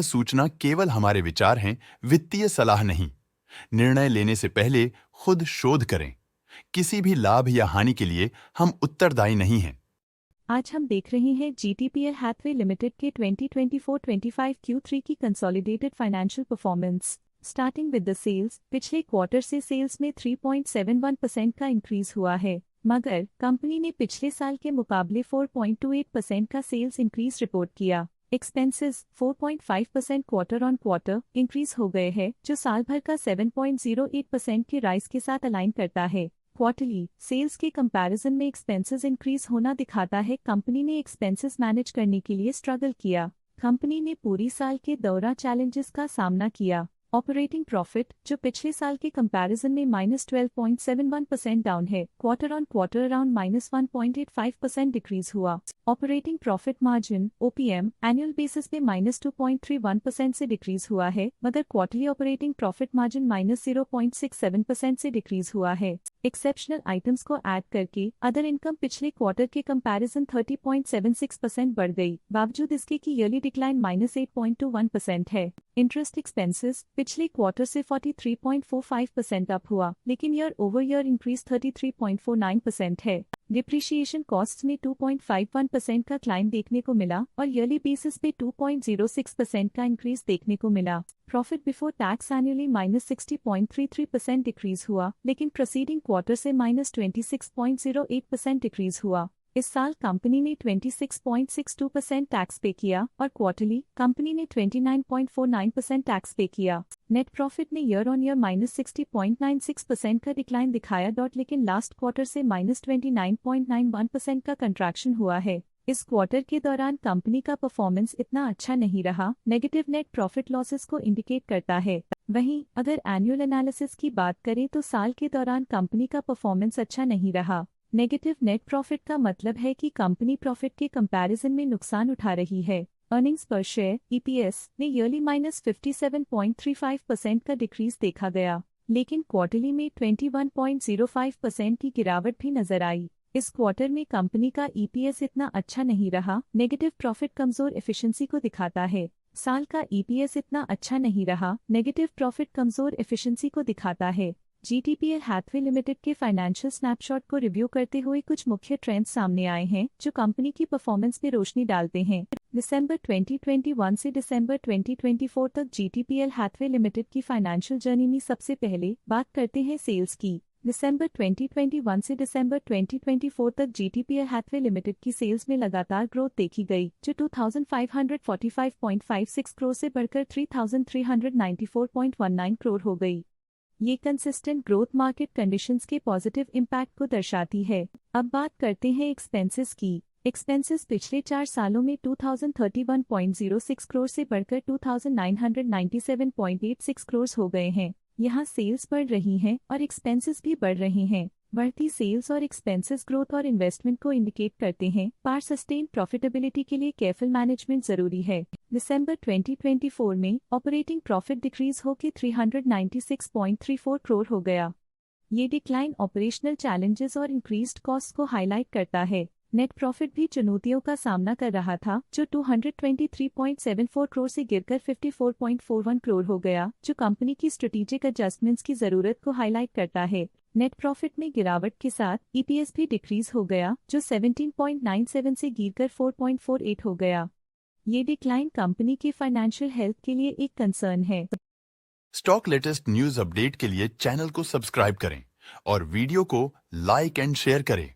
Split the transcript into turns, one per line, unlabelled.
सूचना केवल हमारे विचार हैं, वित्तीय सलाह नहीं। निर्णय लेने से पहले खुद शोध करें। किसी भी लाभ या हानि के लिए हम उत्तरदायी नहीं हैं।
आज हम देख रहे हैं जीटीपीएल हैथवे लिमिटेड के 2024-25 Q3 की consolidated financial performance. Starting with the sales, पिछले क्वार्टर से सेल्स में 3.71% का इंक्रीज हुआ है, मगर कंपनी ने पिछले साल के मुकाबले 4.28% का सेल्स इंक्रीज रिपोर्ट किया। Expenses 4.5% quarter on quarter increase हो गए हैं, जो साल भर का 7.08% की राइज के साथ अलाइन करता है। क्वार्टरली सेल्स के कंपैरिजन में एक्सपेंसेस इंक्रीज होना दिखाता है कंपनी ने एक्सपेंसेस मैनेज करने के लिए स्ट्रगल किया। कंपनी ने पूरी साल के दौरान चैलेंजेस का सामना किया। ऑपरेटिंग प्रॉफिट, जो पिछले साल के कंपैरिजन में -12.71% डाउन है, quarter on quarter around -1.85% decrease हुआ। Operating profit margin OPM annual basis पे -2.31% से डिक्रीज हुआ है, मगर क्वार्टरली ऑपरेटिंग प्रॉफिट मार्जिन -0.67% से डिक्रीज हुआ है। एक्सेप्शनल आइटम्स को ऐड करके अदर इनकम पिछले क्वार्टर के कंपैरिजन 30.76% बढ़ गई, बावजूद इसके कि ईयरली डिक्लाइन -8.21% है। इंटरेस्ट एक्सपेंसेस पिछले क्वार्टर से 43.45% अप हुआ, लेकिन ईयर ओवर ईयर इंक्रीज 33.49% है। डिप्रिशिएशन कॉस्ट्स में 2.51% का क्लाइम देखने को मिला और ईयरली बेसिस पे 2.06% का इंक्रीज देखने को मिला। Profit before tax annually -60.33% decrease हुआ, लेकिन प्रोसीडिंग क्वार्टर से -26.08% डिक्रीज हुआ। इस साल कंपनी ने 26.62% टैक्स पे किया और क्वार्टरली कंपनी ने 29.49% टैक्स पे किया। नेट प्रॉफिट ने ईयर ऑन ईयर -60.96% का डिक्लाइन दिखाया, लेकिन लास्ट क्वार्टर से -29.91% का कंट्रैक्शन हुआ है। इस क्वार्टर के दौरान कंपनी का परफॉर्मेंस इतना अच्छा नहीं रहा, नेगेटिव नेट प्रॉफिट लॉसेस को इंडिकेट करता है। वहीं अगर एनुअल एनालिसिस की बात करें तो साल के दौरान कंपनी का परफॉर्मेंस अच्छा नहीं रहा। नेगेटिव नेट प्रॉफिट का मतलब है कि कंपनी प्रॉफिट के कंपैरिजन में नुकसान उठा रही है। अर्निंग्स पर शेयर EPS ने ईयरली -57.35% का डिक्रीज देखा गया, लेकिन क्वार्टरली में 21.05% की गिरावट भी नजर आई। इस क्वार्टर में कंपनी का EPS इतना अच्छा नहीं रहा, नेगेटिव प्रॉफिट कमजोर एफिशिएंसी को दिखाता है। साल का EPS इतना अच्छा नहीं रहा, नेगेटिव प्रॉफिट कमजोर एफिशिएंसी को दिखाता है। जीटीपीएल हैथवे लिमिटेड के फाइनेंशियल स्नैपशॉट को रिव्यू करते हुए कुछ मुख्य ट्रेंड्स सामने आए हैं जो कंपनी की परफॉर्मेंस पे रोशनी डालते हैं। दिसंबर 2021 से दिसंबर 2024 तक जीटीपीएल हैथवे लिमिटेड की फाइनेंशियल जर्नी में सबसे पहले बात करते हैं सेल्स की। दिसंबर 2021 से दिसंबर 2024 तक जीटीपीएल हैथवे लिमिटेड की सेल्स में लगातार ग्रोथ देखी गई, जो 2545.56 करोड़ से बढ़कर 3394.19 करोड़ हो गई। ये कंसिस्टेंट ग्रोथ मार्केट कंडीशंस के पॉजिटिव इम्पैक्ट को दर्शाती है। अब बात करते हैं एक्सपेंसेस की। एक्सपेंसेस पिछले 4 सालों में 2031.06 करोड़ से बढ़कर 2997.86 करोड़ हो गए हैं। यहाँ सेल्स बढ़ रही हैं और एक्सपेंसेस भी बढ़ रहे हैं। बढ़ती सेल्स और एक्सपेंसेस ग्रोथ और इन्वेस्टमेंट को इंडिकेट करते हैं, पर सस्टेन प्रॉफिटेबिलिटी के लिए केयरफुल मैनेजमेंट जरूरी है। दिसंबर 2024 में ऑपरेटिंग प्रॉफिट डिक्रीज होकर 396.34 करोड़ हो गया। ये डिक्लाइन ऑपरेशनल चैलेंजेस और इंक्रीज्ड कॉस्ट को हाईलाइट करता है। नेट प्रॉफिट भी चुनौतियों का सामना कर रहा था, जो 223.74 करोड़ से गिरकर 54.41 करोड़ हो गया, जो कंपनी की स्ट्रेटेजिक एडजस्टमेंट्स की जरूरत को हाईलाइट करता है। नेट प्रॉफिट में गिरावट के साथ EPS भी डिक्रीज हो गया, जो 17.97 से गिरकर 4.48 हो गया। ये डिक्लाइन कंपनी की फाइनेंशियल हेल्थ के लिए एक कंसर्न है।
स्टॉक लेटेस्ट न्यूज अपडेट के लिए चैनल को सब्सक्राइब करें और वीडियो को लाइक एंड शेयर करें।